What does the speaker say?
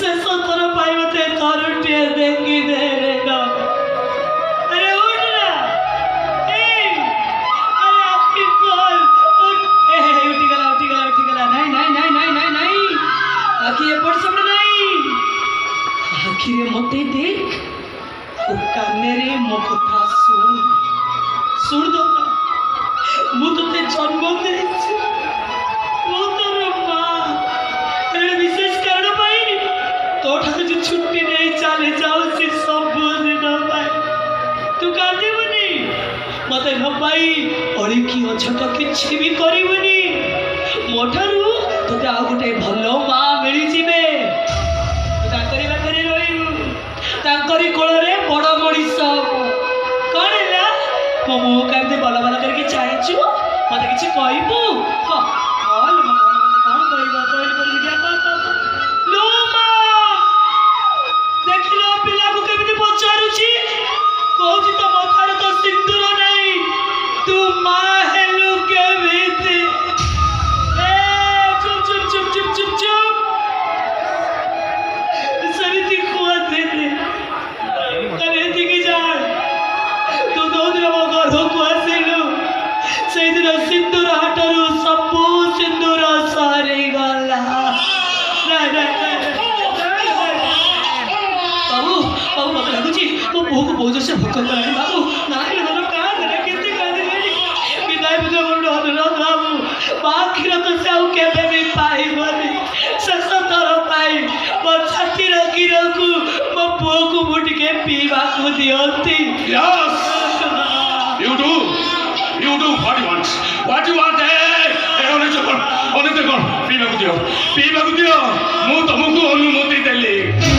शेष थर पाई मते थरुटे देखी दे रे ना अरे उठ ना अरे आपकी कॉल उठ उठी गला नहीं आखि एपट सब नहीं आखि रे मते देख ओ काने रे मो कथा सुन दो मु तोते जन्म देछि मु तोर मां तेरे विशेष कारण पाई तो ठाकुर जो छुट्टी नहीं चले जाओ से सब दिन पाई तू कांदिबनी मते न पाई अरे की अछट किछि भी करिवनी मोठरू तोते आ गोटे भलो मां मिली जिवे ताकरी बाकरी रहिबू ताकरी कोळरे बड़ मଣିଷ कोन ହେଲା मो मुह कांदे बल बल करके चाहछु मते किछि कहबू कह कल कौन कहबा कहल कर दिया कह लो मां देखलो पिला को केमिति पचारुछि कहछि तो मथार तो सिंदूर नहीं तू मां हेलु केमिति ए चुप सरिति खुआ दे करे दिखी जान तू दो दिन मो घर को आसिलु से दिन सिंदूर हाटरू सबू सिंदूर सारी गला बाबू मत लगुची मो बहु को बहुत से भूख करानी बाबू नाही हनो का करे केते कानी नहीं विदाई बुझो मोर अनुरोध बाबू बाखिर तो साउ केबे भी पाई बनी ससतर पाई मो छाती रखी रखू मो पुओ को मुठ के पीवा को दियोती Yes! You do what you want only to go पीवा को दियो मु तुमको अनुमति देली